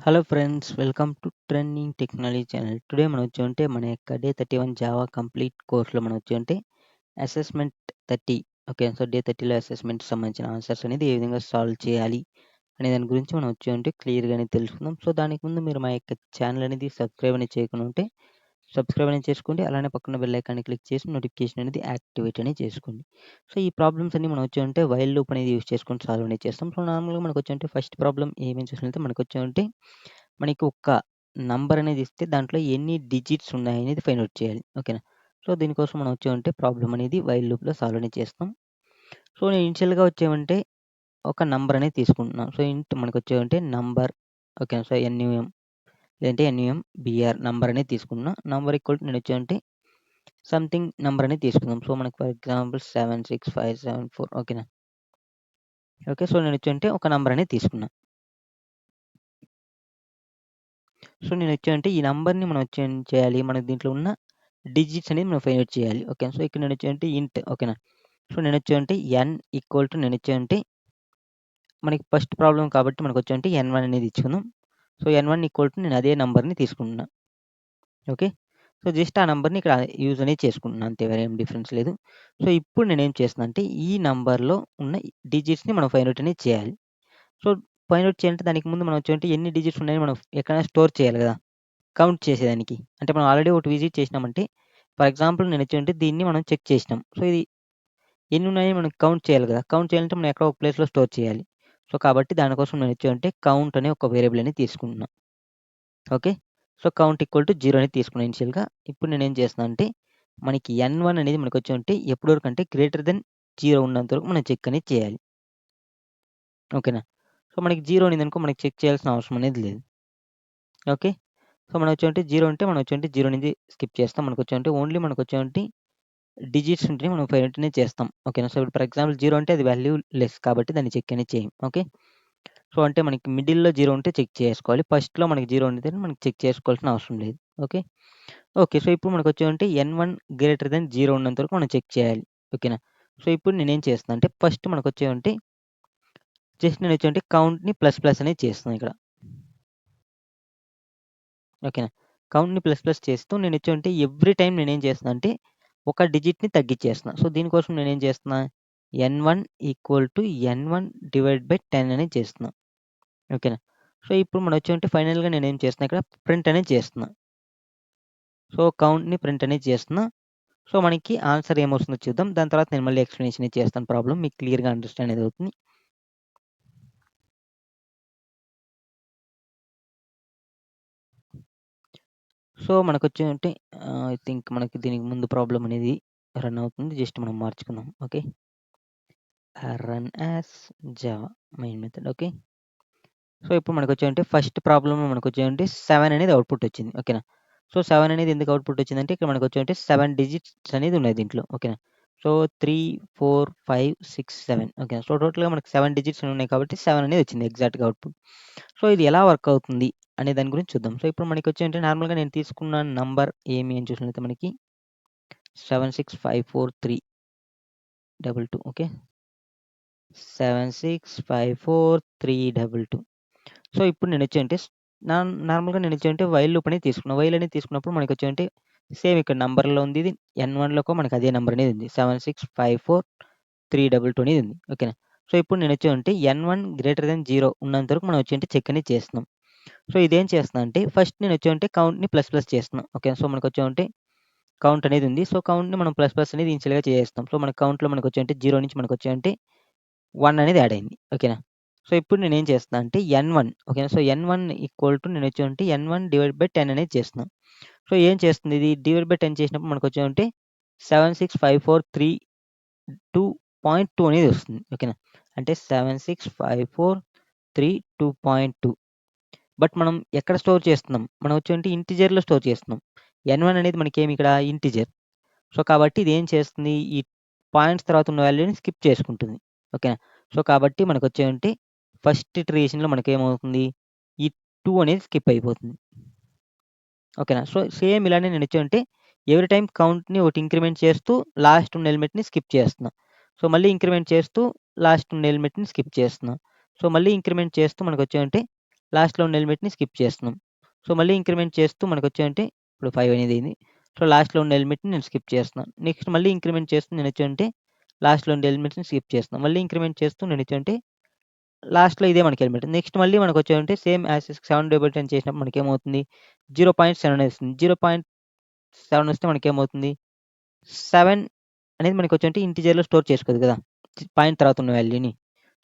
Hello friends, welcome to trending technology channel. Today మనం వచ్చి మన యొక్క డే 31 జావా కంప్లీట్ కోర్స్‌లో మనం వచ్చి అసెస్మెంట్ 30. ఓకే. సో, డే 30లో అసెస్మెంట్‌కి సంబంధించిన ఆన్సర్స్ అనేది ఏ విధంగా సాల్వ్ చేయాలి అనే దాని గురించి మనం వచ్చి క్లియర్‌గానే తెలుసుకుందాం. సో, దానికి ముందు మీరు మా యొక్క ఛానల్ అనేది సబ్స్క్రైబ్ అనేది చేయకుండా ఉంటే సబ్స్క్రైబ్ అనేది చేసుకోండి. అలానే పక్కన బెల్ ఐకాన్‌ని క్లిక్ చేసి నోటిఫికేషన్ అనేది యాక్టివేట్ అనేది చేసుకోండి. సో, ఈ ప్రాబ్లమ్స్ అన్నీ మనం వైల్ లూప్ అనేది యూజ్ చేసుకొని సాల్వ్ అనేది చేస్తాం. సో, నార్మల్‌గా మనకొచ్చి ఫస్ట్ ప్రాబ్లమ్ ఏమేమి చూసినట్లయితే మనకి ఒక నంబర్ అనేది ఇస్తే దాంట్లో ఎన్ని డిజిట్స్ ఉన్నాయనేది ఫైండ్ ఔట్ చేయాలి. ఓకేనా. సో, దీనికోసం మనం ప్రాబ్లమ్ అనేది వైల్ లూప్‌లో సాల్వ్ అనేది చేస్తాం. సో, నేను ఇనిషియల్‌గా ఒక నంబర్ అనేది తీసుకుంటున్నాను. సో, మనకొచ్చేవంటే నంబర్. ఓకేనా. సో, లేదంటే ఎన్‌యుఎం నంబర్ అనేది తీసుకుంటున్నా. Number equal to something number అనేది తీసుకుందాం. సో, మనకు ఫర్ ఎగ్జాంపుల్ 76574. ఓకేనా. ఓకే. సో, ఒక నంబర్ అనేది తీసుకున్నా. సో, ఈ నంబర్‌ని మనం ఏం చేయాలి, మనకు దీంట్లో ఉన్న డిజిట్స్ అనేది మనం ఫైండ్ ఔట్ చేయాలి. ఓకే. సో, ఇక్కడ ఇంట్. ఓకేనా. సో, n ఈక్వల్ టు మనకి ఫస్ట్ ప్రాబ్లమ్ కాబట్టి n1 అనేది ఇచ్చుకుందాం. సో, n1 ఈక్వల్ టు నేను అదే నంబర్‌ని తీసుకుంటున్నా. ఓకే. సో, జస్ట్ ఆ నంబర్‌ని ఇక్కడ యూజ్ అనేది చేసుకుంటున్నా అంతే, వేరే ఏం డిఫరెన్స్ లేదు. సో, ఇప్పుడు నేనేం చేస్తున్నా అంటే ఈ నంబర్‌లో ఉన్న డిజిట్స్‌ని మనం ఫైండ్ ఔట్ అనేది చేయాలి. సో, ఫైండ్ ఔట్ చేయాలంటే దానికి ముందు మనం ఎన్ని డిజిట్స్ ఉన్నాయని మనం ఎక్కడైనా స్టోర్ చేయాలి గదా! కౌంట్ చేసేదానికి. అంటే మనం ఆల్రెడీ ఒకటి విజిట్ చేసినామంటే, ఫర్ ఎగ్జాంపుల్ దీన్ని మనం చెక్ చేసినాం. సో, ఇది ఎన్నున్నాయని మనం కౌంట్ చేయాలి గదా! కౌంట్ చేయాలంటే మనం ఎక్కడో ఒక ప్లేస్‌లో స్టోర్ చేయాలి. సో, కాబట్టి దానికోసం కౌంట్ అనే ఒక వేరియబుల్ అనేది తీసుకుంటున్నా. Okay. So, count equal to 0 అనేది తీసుకున్నా ఇనిషియల్‌గా. ఇప్పుడు నేనేం చేస్తున్నా అంటే, మనకి n1 అనేది ఎప్పటి వరకు అంటే గ్రేటర్ దెన్ 0 ఉన్నంత వరకు మనం చెక్ అనేది చేయాలి. ఓకేనా. సో, మనకి 0 ఉన్నిందనుకో మనకి చెక్ చేయాల్సిన అవసరం అనేది లేదు. ఓకే. సో, మనం 0 ఉంటే మనం 0 నుంచి స్కిప్ చేస్తాం. ఓన్లీ డిజిట్స్ ఉంటేనే మనం ఫైండ్ ఔట్ అనేది చేస్తాం. ఓకేనా. సో, ఇప్పుడు ఫర్ ఎగ్జాంపుల్ 0 అంటే అది వాల్యూ లెస్ కాబట్టి దాన్ని చెక్ అనేది చేయం. ఓకే. సో, అంటే మనకి మిడిల్‌లో 0 ఉంటే చెక్ చేసుకోవాలి. ఫస్ట్‌లో మనకి 0 ఉంటే మనకి చెక్ చేసుకోవాల్సిన అవసరం లేదు. ఓకే. ఓకే. సో, ఇప్పుడు n1 గ్రేటర్ థాన్ 0 ఉన్నంత వరకు మనం చెక్ చేయాలి. ఓకేనా. సో, ఇప్పుడు నేనేం చేస్తున్నా అంటే ఫస్ట్ జస్ట్ కౌంట్‌ని ప్లస్ ప్లస్ అనేది చేస్తున్నా ఇక్కడ. ఓకేనా. కౌంట్‌ని ప్లస్ ప్లస్ చేస్తూ ఎవ్రీ టైమ్ నేనేం చేస్తున్నా అంటే ఒక డిజిట్‌ని తగ్గిచ్చేస్తున్నా. సో, దీనికోసం నేనేం చేస్తున్నా, n1 equal to n1 divide by 10 అనేది చేస్తున్నా. ఓకేనా. సో, ఇప్పుడు మనం ఫైనల్‌గా నేనేం చేస్తున్నా ఇక్కడ ప్రింట్ అనేది చేస్తున్నా. సో, కౌంట్‌ని ప్రింట్ అనేది చేస్తున్నా. సో, మనకి ఆన్సర్ ఏమొస్తుందో చూద్దాం. దాని తర్వాత నేను మళ్ళీ ఎక్స్‌ప్లనేషన్ అనేది చేస్తాను ప్రాబ్లమ్. మీకు క్లియర్‌గా అండర్‌స్టాండ్ అనేది అవుతుంది. సో, ఐ థింక్ మనకి దీనికి ముందు ప్రాబ్లమ్ అనేది రన్ అవుతుంది. జస్ట్ మనం మార్చుకుందాం. Okay. Run as Java main method. Okay. So, ఇప్పుడు ఫస్ట్ ప్రాబ్లమ్‌లో 7 అనేది అవుట్‌పుట్ వచ్చింది. ఓకేనా. సో, 7 అనేది ఎందుకు అవుట్‌పుట్ వచ్చిందంటే ఇక్కడ 7 డిజిట్స్ అనేది ఉన్నాయి దీంట్లో. ఓకేనా. సో, 3, 4, 5, 6, 7. ఓకేనా. సో, టోటల్‌గా మనకు 7 డిజిట్స్ ఉన్నాయి కాబట్టి 7 అనేది వచ్చింది ఎగ్జాక్ట్‌గా అవుట్‌పుట్. సో, ఇది ఎలా వర్క్ అవుతుంది అనే దాని గురించి చూద్దాం. సో, ఇప్పుడు నార్మల్‌గా నేను తీసుకున్న నంబర్ ఏమి అని చూసినట్లయితే మనకి 7654322. ఓకే. 7654322. సో, ఇప్పుడు నార్మల్‌గా వైల్ లూప్ అనేది తీసుకున్నా. వైల్ అనేది తీసుకున్నప్పుడు సేమ్ ఇక్కడ నంబర్‌లో ఉంది. ఇది n1లోకి మనకి అదే నంబర్ అనేది ఉంది. 7654322 అనేది ఉంది. ఓకేనా. సో, ఇప్పుడు n1 గ్రేటర్ థాన్ 0 ఉన్నంత వరకు మనం చెక్ అనేది చేస్తున్నాం. సో, ఇదేం చేస్తున్నా అంటే ఫస్ట్ నేను కౌంట్‌ని ప్లస్ ప్లస్ చేస్తున్నా. ఓకే. సో, కౌంట్ అనేది ఉంది. సో, కౌంట్‌ని మనం ప్లస్ ప్లస్ అనేది ఇనిషియల్‌గా చేసేస్తాం. సో, మన కౌంట్‌లో 0 నుంచి 1 అనేది యాడ్ అయింది. ఓకేనా. సో, ఇప్పుడు నేనేం చేస్తున్నా అంటే n1. ఓకేనా. So, n1 equal to n1 divide by 10 అనేది చేస్తున్నా. సో, ఏం చేస్తుంది ఇది డివైడ్ బై 10 చేసినప్పుడు 7654322.2 అనేది వస్తుంది. ఓకేనా. అంటే 7654322.2. బట్ మనం ఎక్కడ స్టోర్ చేస్తున్నాం? మనం ఇంటిజర్‌లో స్టోర్ చేస్తున్నాం. n1 అనేది మనకేమి ఇక్కడ ఇంటిజర్. సో, కాబట్టి ఇదేం చేస్తుంది, ఈ పాయింట్స్ తర్వాత ఉన్న వాల్యూని స్కిప్ చేసుకుంటుంది. ఓకేనా. సో, కాబట్టి ఫస్ట్ ఇటరేషన్‌లో మనకేమవుతుంది, ఈ 2 అనేది స్కిప్ అయిపోతుంది. ఓకేనా. సో, సేమ్ ఇలానే ఎవ్రీ టైమ్ కౌంట్‌ని ఒకటి ఇంక్రిమెంట్ చేస్తూ లాస్ట్ ఉన్న ఎలిమెంట్‌ని స్కిప్ చేస్తున్నా. సో, మళ్ళీ ఇంక్రిమెంట్ చేస్తూ లాస్ట్ ఉన్న ఎలిమెంట్‌ని స్కిప్ చేస్తున్నా. సో, మళ్ళీ ఇంక్రిమెంట్ చేస్తూ లాస్ట్‌లో ఉన్న ఎలిమెంట్‌ని స్కిప్ చేస్తున్నాం. సో, మళ్ళీ ఇంక్రిమెంట్ చేస్తూ మనకొచ్చేయంటే ఇప్పుడు 5 అనేది అయింది. సో, లాస్ట్‌లో ఉన్న ఎలిమెంట్‌ని నేను స్కిప్ చేస్తున్నాను. నెక్స్ట్ మళ్ళీ ఇంక్రిమెంట్ చేస్తూ నేనొచ్చేయంటే లాస్ట్‌లో ఉండే ఎలిమెంట్స్‌ని స్కిప్ చేస్తున్నాం. మళ్ళీ ఇంక్రిమెంట్ చేస్తూ నేనొచ్చేయంటే లాస్ట్‌లో ఇదే మనకి ఎలిమెంట్. నెక్స్ట్ మళ్ళీ మనకొచ్చేయంటే సేమ్ యాస్ ఇట్ 7/10 చేసినప్పుడు మనకేమవుతుంది 0.7 అనేది వస్తుంది. 0.7 వస్తే మనకేమవుతుంది 7 అనేది మనకొచ్చేంటే ఇంటిజర్‌లో స్టోర్ చేసుకోదు కదా! పాయింట్ తర్వాత ఉన్న వాల్యూని.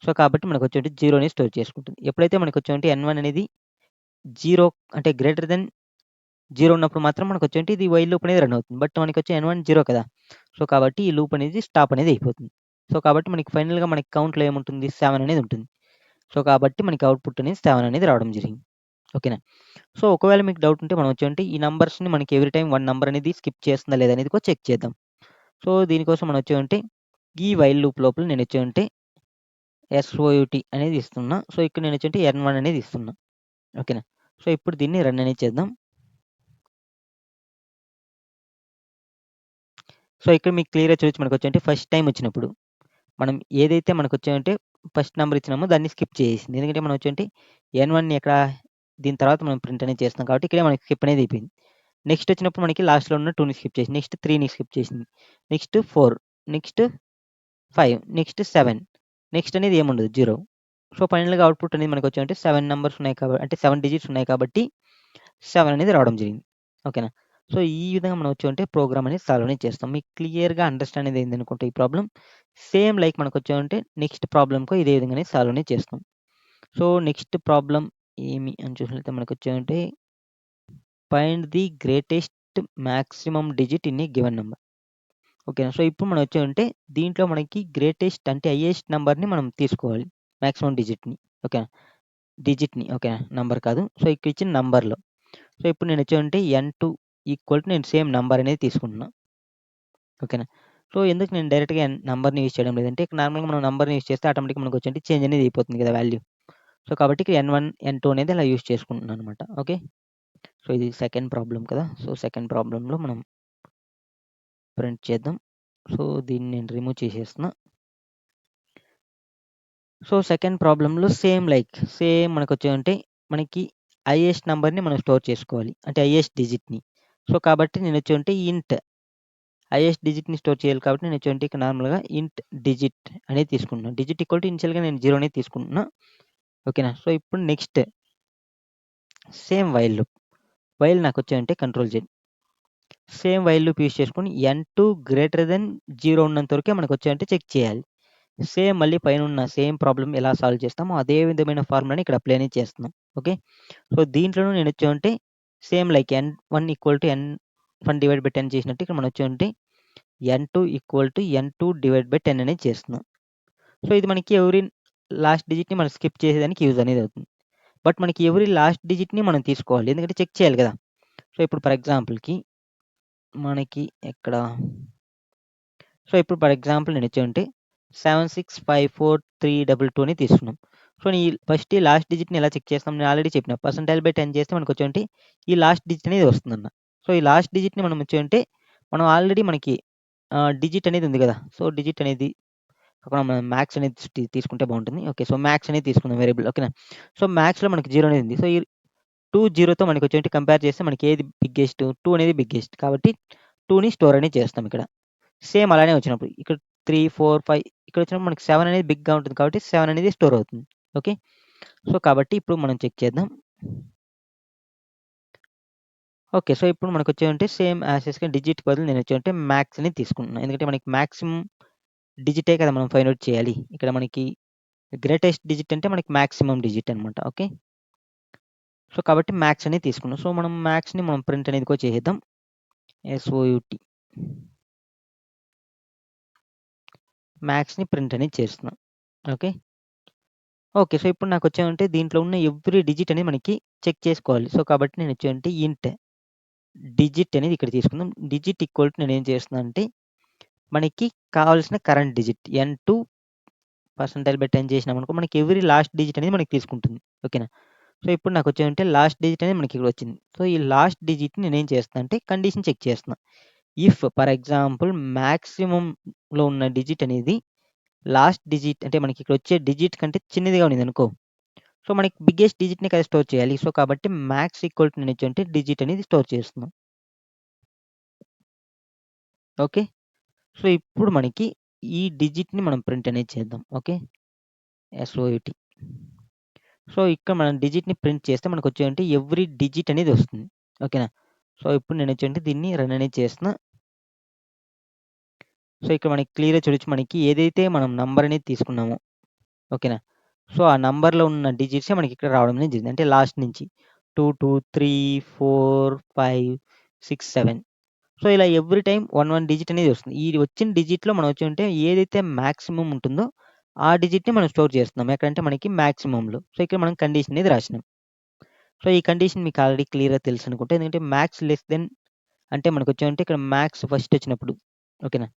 సో, కాబట్టి మనకొచ్చేంటి 0 అనేది స్టోర్ చేసుకుంటుంది. ఎప్పుడైతే మనకొచ్చేంటి n1 అనేది 0 అంటే గ్రేటర్ థాన్ 0 ఉన్నప్పుడు మాత్రం మనకొచ్చేంటి ఇది వైల్ లూప్ అనేది రన్ అవుతుంది. బట్ మనకొచ్చే n1 0 కదా! సో, కాబట్టి ఈ లూప్ అనేది స్టాప్ అనేది అయిపోతుంది. సో, కాబట్టి మనకి ఫైనల్‌గా మనకి కౌంట్‌లో ఏముంటుంది 7 అనేది ఉంటుంది. సో, కాబట్టి మనకి అవుట్‌పుట్ అనేది 7 అనేది రావడం జరిగింది. ఓకేనా? సో, ఒకవేళ మీకు డౌట్ ఉంటే మనం వచ్చేంటి ఈ నంబర్స్‌ని మనకి ఎవ్రీ టైమ్ 1 నంబర్ అనేది స్కిప్ చేస్తుందా లేదా అనేది కూడా చెక్ చేద్దాం. సో, దీనికోసం మనం వచ్చేమంటే ఈ వైల్ లూప్ లోపల నేనొచ్చేమంటే SOUT అనేది ఇస్తున్నా. సో, ఇక్కడ నేనొచ్చేంటి n1 అనేది ఇస్తున్నా. ఓకేనా? సో, ఇప్పుడు దీన్ని రన్ అనేది చేద్దాం. సో, ఇక్కడ మీకు క్లియర్‌గా చూడొచ్చు మనకొచ్చేంటి ఫస్ట్ టైమ్ వచ్చినప్పుడు మనం ఏదైతే మనకొచ్చామంటే ఫస్ట్ నంబర్ ఇచ్చినామో దాన్ని స్కిప్ చేసేసింది. ఎందుకంటే మనం వచ్చేంటి n1ని ఎక్కడ దీని తర్వాత మనం ప్రింట్ అనేది చేస్తున్నాం కాబట్టి ఇక్కడే మనకి స్కిప్ అనేది అయిపోయింది. నెక్స్ట్ వచ్చినప్పుడు మనకి లాస్ట్‌లో ఉన్న 2ని స్కిప్ చేసింది. నెక్స్ట్ 3ని స్కిప్ చేసింది. నెక్స్ట్ 4 నెక్స్ట్ 5 నెక్స్ట్ 7 నెక్స్ట్ అనేది ఏముండదు 0. సో, ఫైనల్‌గా అవుట్‌పుట్ అనేది మనకొచ్చేంటి 7 నంబర్స్ ఉన్నాయి అంటే 7 డిజిట్స్ ఉన్నాయి కాబట్టి 7 అనేది రావడం జరిగింది. ఓకేనా? సో, ఈ విధంగా మనం వచ్చేమంటే ప్రోగ్రామ్ అనేది సాల్వ్ అనేది చేస్తాం. మీకు క్లియర్‌గా అండర్‌స్టాండ్ అనేది అయిందనుకుంటా ఈ ప్రాబ్లమ్. సేమ్ లైక్ మనకొచ్చేమంటే నెక్స్ట్ ప్రాబ్లమ్‌కు ఇదే విధంగానే సాల్వ్ అనేది చేస్తాం. సో, నెక్స్ట్ ప్రాబ్లమ్ ఏమి అని చూసినట్లయితే మనకొచ్చేమంటే find the greatest maximum digit in a given number. ఓకేనా? సో, ఇప్పుడు మనం వచ్చామంటే దీంట్లో మనకి గ్రేటెస్ట్ అంటే హైయెస్ట్ నంబర్‌ని మనం తీసుకోవాలి. మాక్సిమం డిజిట్‌ని. ఓకేనా? డిజిట్‌ని ఓకేనా? నంబర్ కాదు. సో, ఇక్కడ ఇచ్చిన నంబర్‌లో. సో, ఇప్పుడు నేనొచ్చేమంటే n2 ఈక్వల్ టు నేను సేమ్ నంబర్ అనేది తీసుకుంటున్నా. ఓకేనా? సో, ఎందుకు నేను డైరెక్ట్‌గా నంబర్‌ని యూజ్ చేయడం లేదంటే, ఇక్కడ నార్మల్‌గా మనం నంబర్‌ని యూజ్ చేస్తే ఆటోమేటిక్‌గా మనకొచ్చేంటి చేంజ్ అనేది అయిపోతుంది కదా! వాల్యూ. సో, కాబట్టి ఇక్కడ n1, n2 అనేది అలా యూజ్ చేసుకుంటున్నాననమాట. ఓకే. సో, ఇది సెకండ్ ప్రాబ్లమ్ కదా! సో, సెకండ్ ప్రాబ్లమ్‌లో మనం ప్రింట్ చేద్దాం. సో, దీన్ని నేను రిమూవ్ చేసేస్తున్నా. సో, సెకండ్ ప్రాబ్లమ్‌లో సేమ్ మనకొచ్చేమంటే మనకి హైయెస్ట్ నంబర్‌ని మనం స్టోర్ చేసుకోవాలి. అంటే హైయెస్ట్ డిజిట్‌ని. సో, కాబట్టి నేనొచ్చేమంటే ఇంట్ హైయెస్ట్ డిజిట్‌ని స్టోర్ చేయాలి కాబట్టి నేనొచ్చేంటి ఇక్కడ నార్మల్‌గా ఇంట్ డిజిట్ అనేది తీసుకుంటున్నాను. డిజిట్ ఈక్వల్ టు ఇనిషియల్‌గా నేను 0 అనేది తీసుకుంటున్నా. ఓకేనా? సో, ఇప్పుడు next same while loop. While నాకొచ్చేయంటే control Z. Same while loop use చేసుకొని n2 గ్రేటర్ థాన్ 0 ఉన్నంత వరకే మనకొచ్చాయంటే చెక్ చేయాలి. సేమ్ మళ్ళీ పైనున్న సేమ్ ప్రాబ్లమ్ ఎలా సాల్వ్ చేస్తామో అదే విధమైన ఫార్ములాని ఇక్కడ అప్లై అనేది చేస్తున్నాం. ఓకే. సో, దీంట్లోనూ నేనొచ్చేమంటే same like n1 equal to n1 divide by 10 చేసినట్టు ఇక్కడ మనం వచ్చేమంటే n2 equal to n2 divide by 10 అనేది చేస్తున్నాం. సో, ఇది మనకి ఎవ్రీ లాస్ట్ డిజిట్‌ని మనం స్కిప్ చేసేదానికి యూజ్ అనేది అవుతుంది. బట్ మనకి ఎవ్రీ లాస్ట్ డిజిట్‌ని మనం తీసుకోవాలి. ఎందుకంటే చెక్ చేయాలి కదా! సో, ఇప్పుడు ఫర్ ఎగ్జాంపుల్‌కి మనకి ఎక్కడ సో, ఇప్పుడు ఫర్ ఎగ్జాంపుల్ నేనొచ్చేమంటే 7654322 అని తీసుకున్నాం. సో, ఫస్ట్ ఈ లాస్ట్ డిజిట్‌ని ఎలా చెక్ చేస్తాం నేను ఆల్రెడీ చెప్పిన. పర్సెంటైల్ బై 10 చేస్తే మనకొచ్చేంటి ఈ లాస్ట్ డిజిట్ అనేది వస్తుందన్న. సో, ఈ లాస్ట్ డిజిట్‌ని మనం వచ్చేంటే మనం ఆల్రెడీ మనకి డిజిట్ అనేది ఉంది కదా! సో, డిజిట్ అనేది అక్కడ మనం మ్యాథ్స్ అనేది తీసుకుంటే బావుంటుంది. ఓకే. సో, మ్యాథ్స్ అనేది తీసుకుందాం వేరియబుల్ ఓకేనా. సో, మ్యాథ్స్‌లో మనకి 0 అనేది ఉంది. సో, ఈ 2 0తో మనకొచ్చేంటి కంపేర్ చేస్తే మనకి ఏది బిగ్గెస్ట్ 2 అనేది బిగ్గెస్ట్. కాబట్టి 2ని స్టోర్ అనేది చేస్తాం ఇక్కడ. సేమ్ అలానే వచ్చినప్పుడు ఇక్కడ 3, 4, 5 ఇక్కడొచ్చినప్పుడు మనకి 7 అనేది బిగ్‌గా ఉంటుంది కాబట్టి 7 అనేది స్టోర్ అవుతుంది. ఓకే. సో, కాబట్టి ఇప్పుడు మనం చెక్ చేద్దాం. ఓకే. సో, ఇప్పుడు మనకొచ్చేమంటే సేమ్ యాస్ యూజ్‌గా డిజిట్‌కి బదులు నేనొచ్చేమంటే మ్యాక్స్ అనేది తీసుకుంటున్నా. ఎందుకంటే మనకి మాక్సిమం డిజిటే కదా మనం ఫైండ్ ఔట్ చేయాలి. ఇక్కడ మనకి గ్రేటెస్ట్ డిజిట్ అంటే మనకి మాక్సిమం డిజిట్ అనమాట. ఓకే. సో, కాబట్టి మ్యాక్స్ అనేది తీసుకున్నాం. సో, మనం మ్యాక్స్‌ని మనం ప్రింట్ అనేది కూడా చేసేద్దాం. SOUT మ్యాక్స్‌ని ప్రింట్ అనేది చేస్తున్నాం. ఓకే. ఓకే. సో, ఇప్పుడు నాకొచ్చేమంటే దీంట్లో ఉన్న ఎవ్రీ డిజిట్ అనేది మనకి చెక్ చేసుకోవాలి. సో, కాబట్టి నేనొచ్చేమంటే ఇంట్ డిజిట్ అనేది ఇక్కడ తీసుకుందాం. డిజిట్ ఈక్వల్ టు నేనేం చేస్తున్నానంటే మనకి కావాల్సిన current digit n2 percentile by 10 చేసినామనుకో మనకి ఎవ్రీ లాస్ట్ డిజిట్ అనేది మనకి తీసుకుంటుంది. ఓకేనా? సో, ఇప్పుడు నాకొచ్చేమంటే లాస్ట్ డిజిట్ అనేది మనకి ఇక్కడ వచ్చింది. సో, ఈ లాస్ట్ డిజిట్‌ని నేనేం చేస్తున్నా అంటే కండిషన్ చెక్ చేస్తున్నా. ఇఫ్ ఫర్ ఎగ్జాంపుల్ మాక్సిమమ్‌లో ఉన్న డిజిట్ అనేది లాస్ట్ డిజిట్ అంటే మనకి ఇక్కడ వచ్చే డిజిట్ కంటే చిన్నదిగా ఉన్నదనుకో సో, మనకి బిగ్గెస్ట్ డిజిట్‌ని కదా స్టోర్ చేయాలి. సో, కాబట్టి మ్యాక్స్ ఈక్వల్ టు నేనొచ్చేంటి డిజిట్ అనేది స్టోర్ చేస్తున్నాం. ఓకే. సో, ఇప్పుడు మనకి ఈ డిజిట్‌ని మనం ప్రింట్ అనేది చేద్దాం. ఓకే. ఎస్ఓయూటీ. సో, ఇక్కడ మనం డిజిట్‌ని ప్రింట్ చేస్తే మనకొచ్చేంటి ఎవ్రీ డిజిట్ అనేది వస్తుంది. ఓకేనా. సో, ఇప్పుడు నేనొచ్చేంటి దీన్ని రన్ అనేది చేస్తున్నా. సో, ఇక్కడ మనకి క్లియర్‌గా చూడొచ్చు మనకి ఏదైతే మనం నంబర్ అనేది తీసుకున్నామో ఓకేనా. సో, ఆ నంబర్‌లో ఉన్న డిజిట్సే మనకి ఇక్కడ రావడం అనేది జరిగింది. అంటే లాస్ట్ నుంచి 2, 2, 3, 4, 5, 6, 7 సో, ఇలా ఎవ్రీ టైమ్ 1 డిజిట్ అనేది వస్తుంది. ఈ వచ్చిన డిజిట్‌లో మనం వచ్చుంటే ఏదైతే మాక్సిమం ఉంటుందో ఆ డిజిట్‌ని మనం స్టోర్ చేస్తున్నాం. ఎక్కడంటే మనకి మాక్సిమమ్‌లో. సో, ఇక్కడ మనం కండిషన్ అనేది రాసినాం. సో, ఈ కండిషన్ మీకు ఆల్రెడీ క్లియర్‌గా తెలుసనుకుంటా. ఎందుకంటే మ్యాక్స్ లెస్ దెన్ అంటే మనకొచ్చేమంటే ఇక్కడ మ్యాక్స్ ఫస్ట్ వచ్చినప్పుడు ఓకేనా.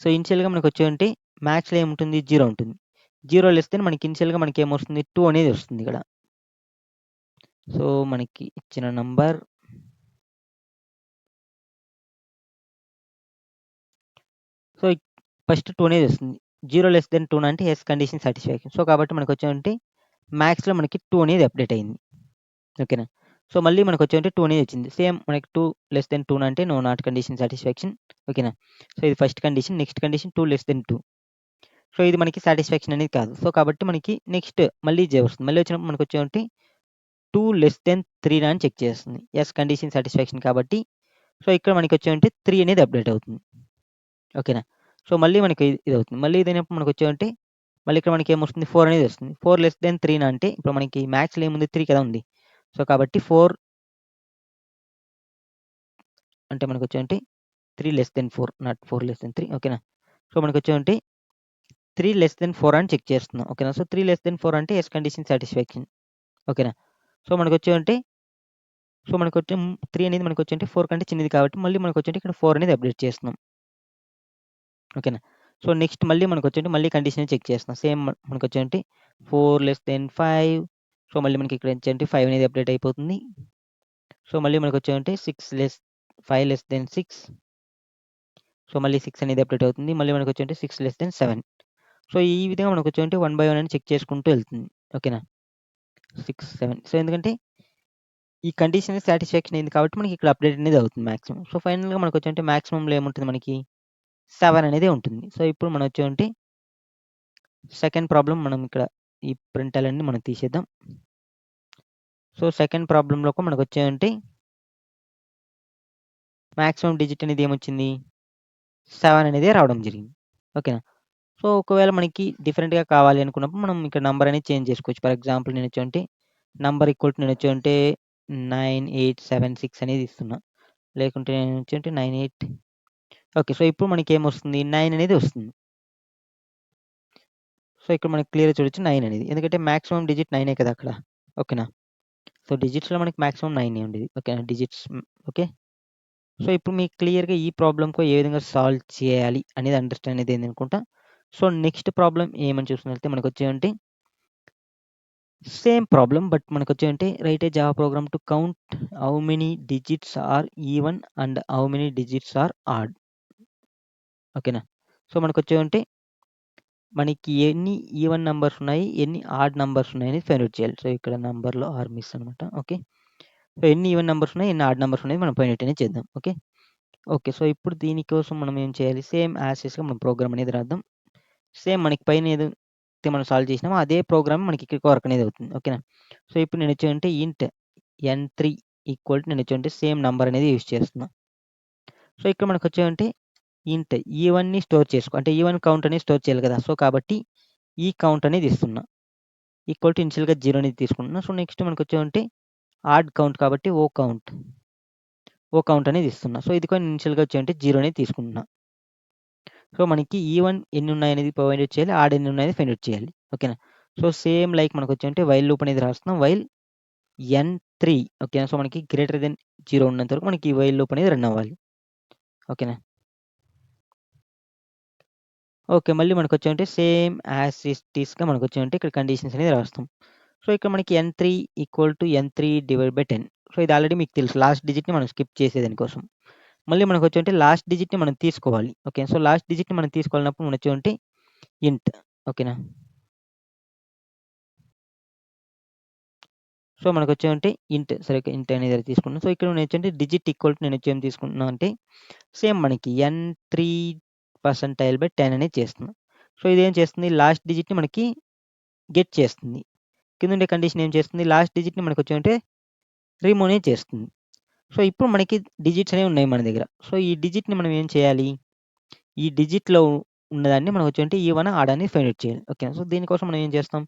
సో, ఇనిషియల్‌గా మనకొచ్చేవంటే మ్యాథ్స్‌లో ఏముంటుంది? 0 ఉంటుంది. 0 లెస్ దెన్ మనకి ఇనిషియల్‌గా మనకేమొస్తుంది? 2 అనేది వస్తుందిక్కడ. సో, మనకి ఇచ్చిన నంబర్ సో, ఫస్ట్ 2 అనేది వస్తుంది. 0 లెస్ దెన్ 2 అంటే యెస్ కండిషన్ సాటిస్ఫాక్షన్. సో, కాబట్టి మనకొచ్చేవంటే మ్యాథ్స్‌లో మనకి 2 అనేది అప్డేట్ అయింది. ఓకేనా. సో, మళ్ళీ మనకొచ్చేవంటే 2 అనేది వచ్చింది. సేమ్ మనకి 2 లెస్ దెన్ 2 అంటే నో నాట్ కండిషన్ సాటిస్ఫాక్షన్. ఓకేనా. సో, ఇది first condition. Next condition 2 less than 2. So, ఇది మనకి సాటిస్ఫాక్షన్ అనేది కాదు. సో, కాబట్టి మనకి నెక్స్ట్ మళ్ళీ జే వస్తుంది. మళ్ళీ వచ్చినప్పుడు మనకొచ్చేవంటే 2 లెస్ దెన్ 3 అని చెక్ చేస్తుంది. యెస్ కండిషన్ సాటిస్ఫాక్షన్ కాబట్టి సో, ఇక్కడ మనకొచ్చేవంటే 3 అనేది అప్డేట్ అవుతుంది. ఓకేనా. సో, మళ్ళీ మనకి ఇదవుతుంది. మళ్ళీ ఇదైనప్పుడు మనకొచ్చేవంటే మళ్ళీ ఇక్కడ మనకేమొస్తుంది 4 అనేది వస్తుంది. 4 లెస్ దెన్ 3 అంటే ఇప్పుడు మనకి మ్యాథ్స్‌లో ఏముంది 3 కదా ఉంది. సో, కాబట్టి 4 అంటే మనకొచ్చేవంటే 3 less than 4 not 4 less than 3 ఓకేనా. సో, మనకొచ్చేవంటే 3 లెస్ దెన్ 4 అని చెక్ చేస్తున్నాం. ఓకేనా. సో, 3 లెస్ దెన్ 4 అంటే యెస్ కండిషన్ సాటిస్ఫాక్షన్. ఓకేనా. సో, మనకొచ్చేవంటే సో, మనకొచ్చే 3 అనేది మనకొచ్చేంటే 4 కంటే చిన్నది కాబట్టి మళ్ళీ మనకొచ్చేంటే ఇక్కడ 4 అనేది అప్డేట్ చేస్తున్నాం. ఓకేనా. సో, నెక్స్ట్ మళ్ళీ మనకొచ్చేంటి మళ్ళీ కండిషన్ చెక్ చేస్తున్నాం. సేమ్ మనకొచ్చేంటి 4 లెస్ దెన్ 5 సో, మళ్ళీ మనకి ఇక్కడ వచ్చేంటి 5 అనేది అప్డేట్ అయిపోతుంది. సో, మళ్ళీ మనకొచ్చేంటి 5 లెస్ దెన్ 6 సో, మళ్ళీ 6 అనేది అప్డేట్ అవుతుంది. మళ్ళీ మనకొచ్చేంటి 6 లెస్ దెన్ 7 సో, ఈ విధంగా మనకొచ్చేంటి 1 బై 1 అని చెక్ చేసుకుంటూ వెళ్తుంది. ఓకేనా. 6, 7 సో, ఎందుకంటే ఈ కండిషన్ సాటిస్ఫాక్షన్ అయింది కాబట్టి మనకి ఇక్కడ అప్డేట్ అనేది అవుతుంది మాక్సిమం. సో, ఫైనల్‌గా మనకొచ్చేంటి మాక్సిమమ్‌లో ఏముంటుంది మనకి 7 అనేది ఉంటుంది. సో, ఇప్పుడు మనం వచ్చేంటి సెకండ్ ప్రాబ్లమ్ మనం ఇక్కడ ఈ ప్రింట్‌లన్నీ మనం తీసేద్దాం. సో, సెకండ్ ప్రాబ్లమ్‌లోకి మనకొచ్చేంటి మాక్సిమం డిజిట్ అనేది ఏమొచ్చింది? 7 అనేది రావడం జరిగింది. ఓకేనా. సో, ఒకవేళ మనకి డిఫరెంట్‌గా కావాలి అనుకున్నప్పుడు మనం ఇక్కడ నంబర్ అనేది చేంజ్ చేసుకోవచ్చు. ఫర్ ఎగ్జాంపుల్ నేనొచ్చేంటి నంబర్ ఈక్వల్ టు నేనొచ్చేంటి 9876 అనేది ఇస్తున్నా. లేకుంటే నేనొచ్చేంటి 98 ఓకే. సో, ఇప్పుడు మనకేమొస్తుంది 9 అనేది వస్తుంది. సో, ఇక్కడ మనకి క్లియర్‌గా చూడొచ్చు 9 అనేది. ఎందుకంటే మాక్సిమం డిజిట్ 9 కదా అక్కడ. ఓకేనా. సో, డిజిట్స్‌లో మనకి మాక్సిమం 9 ఉండేది. ఓకేనా. Digits okay. సో, ఇప్పుడు మీకు క్లియర్‌గా ఈ ప్రాబ్లమ్‌కు ఏ విధంగా సాల్వ్ చేయాలి అనేది అండర్‌స్టాండ్ అనేది అయిందనుకుంటా. సో, నెక్స్ట్ ప్రాబ్లమ్ ఏమని చూసినట్లయితే మనకొచ్చేయంటి సేమ్ ప్రాబ్లమ్ బట్ మనకొచ్చేయంటి write a Java program to count how many digits are even and how many digits are odd. ఓకేనా. సో, మనకొచ్చేయంటి మనకి ఎన్ని ఈవెన్ నంబర్స్ ఉన్నాయి, ఎన్ని ఆడ్ నంబర్స్ ఉన్నాయని ఫైండ్ ఔట్ చేయాలి. సో, ఇక్కడ నంబర్‌లో ఆర్ మిస్ అనమాట. ఓకే. సో, ఎన్ని ఈవెన్ నంబర్స్ ఉన్నాయి, ఎన్ని ఆడ్ నంబర్స్ ఉన్నాయి మనం ఫైండ్ ఔట్ అనేది చేద్దాం. ఓకే. ఓకే. సో, ఇప్పుడు దీనికోసం మనం ఏం చేయాలి? సేమ్ యాజ్ టీజ్‌గా మనం ప్రోగ్రామ్ అనేది రాద్దాం. సేమ్ మనకి పైన ఏదైతే మనం సాల్వ్ చేసినామో అదే ప్రోగ్రామ్ మనకి ఇక్కడ వర్క్ అనేది అవుతుంది. ఓకేనా. సో, ఇప్పుడు నేనొచ్చేంటి ఇంట్ n3 ఈక్వల్ టు నేనొచ్చేంటి సేమ్ నంబర్ అనేది యూజ్ చేస్తున్నా. సో, ఇక్కడ మనకొచ్చేంటి ఇంట్ ఈవెన్‌ని స్టోర్ చేసుకో అంటే ఈవెన్ కౌంట్ అనేది స్టోర్ చేయాలి కదా! సో, కాబట్టి ఈ కౌంట్ అనేది ఇస్తున్నా. ఈక్వల్ టు ఇనిషియల్‌గా 0 అనేది తీసుకుంటున్నా. సో, నెక్స్ట్ మనకొచ్చేమంటే ఆడ్ కౌంట్ కాబట్టి ఓ కౌంట్ అనేది ఇస్తున్నా. సో, ఇది కూడా ఇనిషియల్‌గా వచ్చేయంటే 0 అనేది తీసుకుంటున్నా. సో, మనకి ఈవెన్ ఎన్నున్నాయనేది ఫైండ్ ఔట్ చేయాలి. ఆడ్ ఎన్నున్నాయనేది ఫైండ్ ఔట్ చేయాలి. ఓకేనా. సో, సేమ్ లైక్ మనకొచ్చేంటే వైల్ లూప్ అనేది రాస్తున్నాం. వైల్ n3 ఓకేనా. సో, మనకి గ్రేటర్ దెన్ 0 ఉన్నంత వరకు మనకి ఈ వైల్ లూప్ అనేది రన్ అవ్వాలి. ఓకేనా. ఓకే. మళ్ళీ మనకొచ్చేమంటే సేమ్ యాజ్ ఇట్ ఈస్‌గా మనకొచ్చేమంటే ఇక్కడ కండిషన్స్ అనేది రాస్తాం. సో, ఇక్కడ మనకి n3 equal to n3 divide by 10 so, ఇది ఆల్రెడీ మీకు తెలుసు. లాస్ట్ డిజిట్‌ని మనం స్కిప్ చేసేదాని కోసం. మళ్ళీ మనకొచ్చేంటే లాస్ట్ డిజిట్‌ని మనం తీసుకోవాలి. ఓకే. సో, లాస్ట్ డిజిట్‌ని మనం తీసుకోవాలన్నప్పుడు మనొచ్చేమంటే ఇంట్ ఓకేనా. సో, మనకొచ్చేమంటే ఇంట్ సరే ఇంట్ అనేది తీసుకున్నాం. సో, ఇక్కడ నేనొచ్చేంటి డిజిట్ ఈక్వల్ టు నేనొచ్చి ఏం తీసుకుంటున్నా అంటే సేమ్ మనకి n3 పర్సెంటైల్ బై 10 అనేది చేస్తున్నా. సో, ఇదేం చేస్తుంది లాస్ట్ డిజిట్‌ని మనకి గెట్ చేస్తుంది. కిందుండే కండిషన్ ఏం చేస్తుంది లాస్ట్ డిజిట్‌ని మనకొచ్చేమంటే రిమూవ్ అనేది చేస్తుంది. సో, ఇప్పుడు మనకి డిజిట్స్ అనేవి ఉన్నాయి మన దగ్గర. సో, ఈ డిజిట్‌ని మనం ఏం చేయాలి? ఈ డిజిట్‌లో ఉన్నదాన్ని మనం వచ్చేంటి ఈవెన్, ఆడ్ అని ఫైండ్ ఔట్ చేయాలి. ఓకేనా? సో, దీనికోసం మనం ఏం చేస్తాం?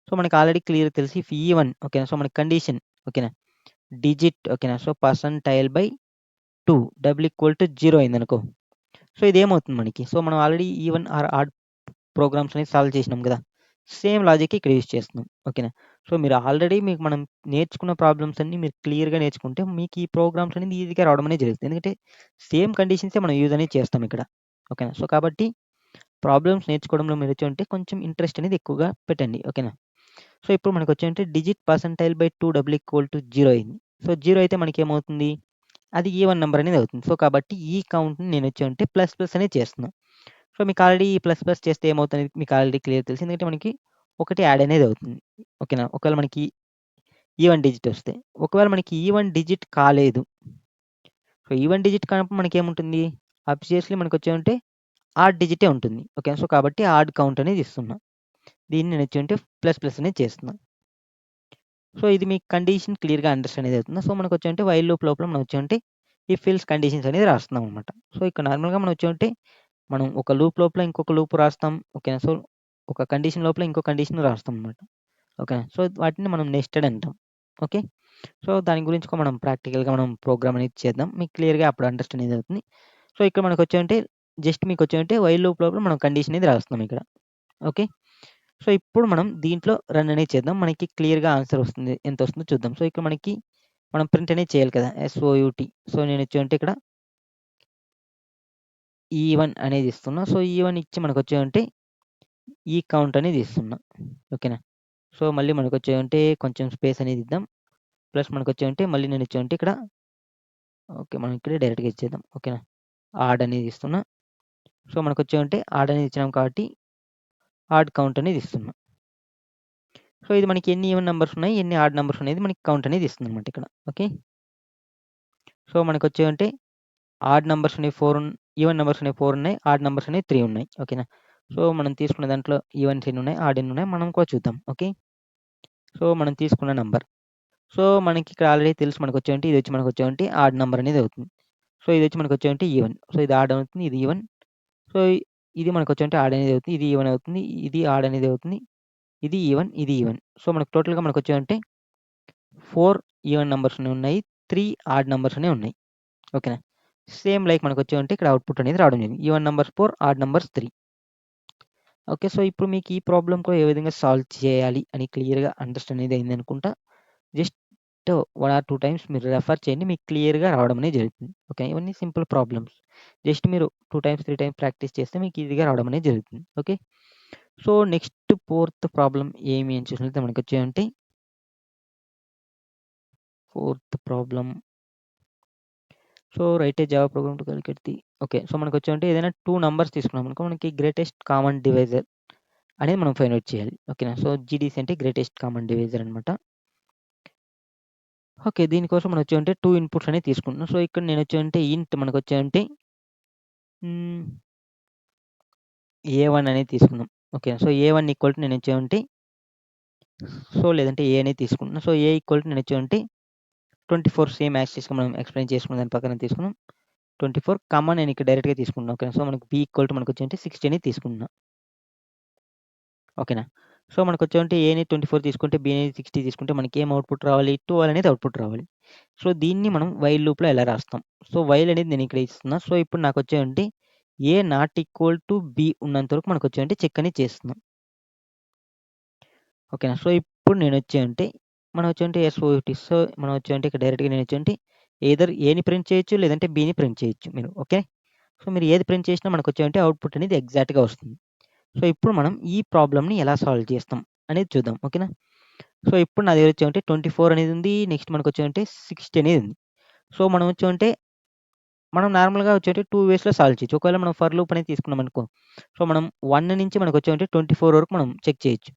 సో, మనకి ఆల్రెడీ క్లియర్‌గా తెలిసి ఇఫ్ ఈవెన్ ఓకేనా? సో, మనకి కండిషన్ ఓకేనా? డిజిట్ ఓకేనా? So, percentile by 2 double equal to 0 అయిందనుకో. సో, ఇదేమవుతుంది మనకి? సో, మనం already even or odd programs అనేది సాల్వ్ చేసినాం గదా! సేమ్ లాజిక్ ఇక్కడ యూజ్ చేస్తున్నాం. ఓకేనా? సో, మీరు ఆల్రెడీ మనం నేర్చుకున్న ప్రాబ్లమ్స్ అన్నీ మీరు క్లియర్‌గా నేర్చుకుంటే మీకు ఈ ప్రోగ్రామ్స్ అనేది ఈజీగా రావడం అనేది జరుగుతుంది. ఎందుకంటే సేమ్ కండిషన్సే మనం యూజ్ అనేది చేస్తాం ఇక్కడ. ఓకేనా? సో, కాబట్టి ప్రాబ్లమ్స్ నేర్చుకోవడంలో మీరొచ్చేంటే కొంచెం ఇంట్రెస్ట్ అనేది ఎక్కువగా పెట్టండి. ఓకేనా? సో, ఇప్పుడు మనకొచ్చేంటే digit percentile by 2 double equal to 0 అయింది. సో, 0 అయితే మనకేమవుతుంది? అది ఈవెన్ నంబర్ అనేది అవుతుంది. సో, కాబట్టి ఈ కౌంట్‌ని నేనొచ్చేంటే ప్లస్ ప్లస్ అనేది చేస్తున్నా. సో, మీకు ఆల్రెడీ ప్లస్ ప్లస్ చేస్తే ఏమవుతది మీకు ఆల్రెడీ క్లియర్ తెలుసు. ఎందుకంటే మనకి ఒకటి యాడ్ అనేది అవుతుంది. ఓకేనా? ఒకవేళ మనకి ఈవెన్ డిజిట్ వస్తే. ఒకవేళ మనకి ఈవెన్ డిజిట్ కాలేదు. సో, ఈవెన్ డిజిట్ కానప్పుడు మనకేముంటుంది? ఆబ్వియస్‌లీ మనకొచ్చేమంటే ఆడ్ డిజిటే ఉంటుంది. ఓకే. సో, కాబట్టి ఆడ్ కౌంట్ అనేది ఇస్తున్నా. దీన్ని నేనొచ్చేంటే ప్లస్ ప్లస్ అనేది చేస్తున్నా. సో, ఇది మీకు కండిషన్ క్లియర్‌గా అండర్‌స్టాండ్ అనేది అవుతుందా? సో, మనకొచ్చేంటే వైల్ లూప్ లోపల మనం వచ్చేంటే ఇఫ్ ఎల్స్ కండిషన్స్ అనేది రాస్తున్నాం అనమాట. సో, ఇక్కడ నార్మల్‌గా మనం వచ్చేంటే మనం ఒక లూప్ లోపల ఇంకొక లూప్ రాస్తాం. ఓకేనా? సో, ఒక కండిషన్ లోపల ఇంకో కండిషన్ రాస్తాం అనమాట. ఓకేనా? సో, వాటిని మనం నెస్టెడ్ అంటాం. ఓకే. సో, దాని గురించి కూడా మనం ప్రాక్టికల్‌గా మనం ప్రోగ్రామ్ అనేది చేద్దాం. మీకు క్లియర్‌గా అప్పుడు అండర్‌స్టాండ్ అనేది అవుతుంది. సో, ఇక్కడ మనకొచ్చేంటే జస్ట్ మీకొచ్చేంటే వైల్ లూప్ లోపల మనం కండిషన్ అనేది రాస్తున్నాం ఇక్కడ. ఓకే. సో, ఇప్పుడు మనం దీంట్లో రన్ అనేది చేద్దాం. మనకి క్లియర్‌గా ఆన్సర్ వస్తుంది. ఎంతొస్తుందో చూద్దాం. సో, ఇక్కడ మనకి మనం ప్రింట్ అనేది చేయాలి కదా! ఎస్ఓయూటీ. సో, నేనొచ్చేంటే ఇక్కడ ఈ1 అనేది ఇస్తున్నా. సో, ఈ1 ఇచ్చి మనకొచ్చేంటే ఈ కౌంట్ అనేది ఇస్తున్నా. ఓకేనా? సో, మళ్ళీ మనకొచ్చేంటే కొంచెం స్పేస్ అనేది ఇద్దాం. ప్లస్ మనకొచ్చేంటే మళ్ళీ నేనిచ్చేంటే ఇక్కడ ఓకే. మనం ఇక్కడే డైరెక్ట్‌గా ఇచ్చేద్దాం. ఓకేనా? ఆడ్ అనేది ఇస్తున్నా. సో, మనకొచ్చేంటే ఆడ్ అనేది ఇచ్చినాం కాబట్టి ఆడ్ కౌంట్ అనేది ఇస్తున్నా. సో, ఇది మనకి ఎన్ని ఈవెన్ నంబర్స్ ఉన్నాయి, ఎన్ని ఆడ్ నంబర్స్ అనేది మనకి కౌంట్ అనేది ఇస్తుందనమాట ఇక్కడ. ఓకే. సో, మనకొచ్చేవంటే ఆడ్ నంబర్స్ అనేవి 4 ఈవెన్ నంబర్స్ అనేవి 4 ఉన్నాయి. ఆడ్ నంబర్స్ అనేవి 3 ఉన్నాయి. ఓకేనా? సో, మనం తీసుకున్న దాంట్లో ఈవెన్స్ ఎన్నున్నాయి, ఆడ్ ఎన్నున్నాయి మనం కూడా చూద్దాం. ఓకే. సో, మనం తీసుకున్న నంబర్. సో, మనకి ఇక్కడ ఆల్రెడీ తెలుసు మనకొచ్చేవంటే ఇదొచ్చి మనకొచ్చేవంటే ఆడ్ నంబర్ అనేది అవుతుంది. సో, ఇదొచ్చి మనకొచ్చేవంటే ఈవెన్. సో, ఇది ఆడ్ అవుతుంది. ఇది ఈవెన్. సో, ఇది మనకొచ్చేవంటే ఆడ్ అనేది అవుతుంది. ఇది ఈవెన్ అవుతుంది. ఇది ఆడ్ అనేది అవుతుంది. ఇది ఈవెన్. ఇది ఈవెన్. సో, మనకు టోటల్‌గా మనకొచ్చేవంటే 4 ఈవెన్ నంబర్స్ ఉన్నాయి. 3 ఆడ్ నంబర్స్ అనేవి ఉన్నాయి. ఓకేనా? సేమ్ లైక్ మనకొచ్చేవంటే ఇక్కడ అవుట్‌పుట్ అనేది రావడం జరిగింది. Even numbers 4, add numbers 3. Okay. So, ఇప్పుడు మీకు ఈ ప్రాబ్లమ్ కూడా ఏ విధంగా సాల్వ్ చేయాలి అని క్లియర్‌గా అండర్‌స్టాండ్ అనేది అయిందనుకుంటా. జస్ట్ 1 ఆర్ 2 టైమ్స్ మీరు రెఫర్ చేయండి. మీకు క్లియర్‌గా రావడం అనేది జరుగుతుంది. ఓకే. ఇవన్నీ సింపుల్ ప్రాబ్లమ్స్. జస్ట్ మీరు 2 టైమ్స్, 3 టైమ్స్ ప్రాక్టీస్ చేస్తే మీకు ఈజీగా రావడం అనేది జరుగుతుంది. Okay. So, next fourth problem ఏమి అని చూసినట్లయితే మనకొచ్చేవంటే fourth problem so, write a Java program to calculate the okay. So, మనకొచ్చేవంటే ఏదైనా 2 నంబర్స్ తీసుకున్నామనుకో మనకి గ్రేటెస్ట్ కామన్ డివైజర్ అనేది మనం ఫైండ్ ఔట్ చేయాలి. ఓకేనా? సో, జీడీసీ అంటే గ్రేటెస్ట్ కామన్ డివైజర్ అనమాట. ఓకే. దీనికోసం మనం వచ్చేవంటే 2 ఇన్‌పుట్స్ అనేవి తీసుకుంటున్నాం. సో, ఇక్కడ నేనొచ్చేవంటే ఇంట్ మనకొచ్చేవంటే హ్మ్. ఏ1 అనేది తీసుకుందాం. ఓకే. సో, ఏ1 ఈక్వల్ టు నేనొచ్చేవంటే సో, లేదంటే ఏ అనేది తీసుకుంటున్నా. సో, ఏ ఈక్వల్ టు నేనొచ్చేవంటే 24 సేమ్ యాజ్ టీజ్‌గా మనం ఎక్స్‌ప్లెయిన్ చేసుకున్న దాని ప్రకారం తీసుకున్నాం. 24 కామా నేను ఇక్కడ డైరెక్ట్‌గా తీసుకుంటున్నా. ఓకేనా? సో, మనకి బి ఈక్వల్ టు మనకొచ్చేవంటే 60 అనేది తీసుకుంటున్నా. ఓకేనా? సో, మనకొచ్చేవంటే ఏ అనేది 24 తీసుకుంటే, బి అనేది 60 తీసుకుంటే మనకేం అవుట్‌పుట్ రావాలి? 12 అనేది అవుట్‌పుట్ రావాలి. సో, దీన్ని మనం వైల్ లూప్‌లో ఎలా రాస్తాం? సో, వైల్ అనేది నేను ఇక్కడ ఇస్తున్నా. సో, ఇప్పుడు నాకొచ్చేవంటే ఏ నాట్ ఈక్వల్ టు బి ఉన్నంత వరకు మనకొచ్చేవంటే చెక్ అనేది చేస్తున్నాం. ఓకేనా? సో, ఇప్పుడు నేనొచ్చేవంటే మనం వచ్చేవంటే ఎస్ఓయూటీ. సో, మనం వచ్చేవంటే ఇక్కడ డైరెక్ట్‌గా నేనొచ్చేవంటే ఎయిదర్ ఏని ప్రింట్ చేయొచ్చు, లేదంటే బిని ప్రింట్ చేయొచ్చు మీరు. ఓకే. సో, మీరు ఏది ప్రింట్ చేసినా మనకొచ్చేవంటే అవుట్‌పుట్ అనేది ఎగ్జాక్ట్‌గా వస్తుంది. సో, ఇప్పుడు మనం ఈ ప్రాబ్లమ్‌ని ఎలా సాల్వ్ చేస్తాం అనేది చూద్దాం. ఓకేనా? సో, ఇప్పుడు నా దగ్గర వచ్చేవంటే 24 అనేది ఉంది. నెక్స్ట్ మనకొచ్చేవంటే 60 అనేది ఉంది. సో, మనం వచ్చేవంటే మనం నార్మల్‌గా వచ్చేటి 2 వేస్‌లో సాల్వ్ చేయొచ్చు. ఒకవేళ మనం ఫర్ లూప్ అనేది తీసుకున్నామనుకో, సో, మనం 1 నుంచి మనకొచ్చేవంటే 24 వరకు మనం చెక్ చేయొచ్చు.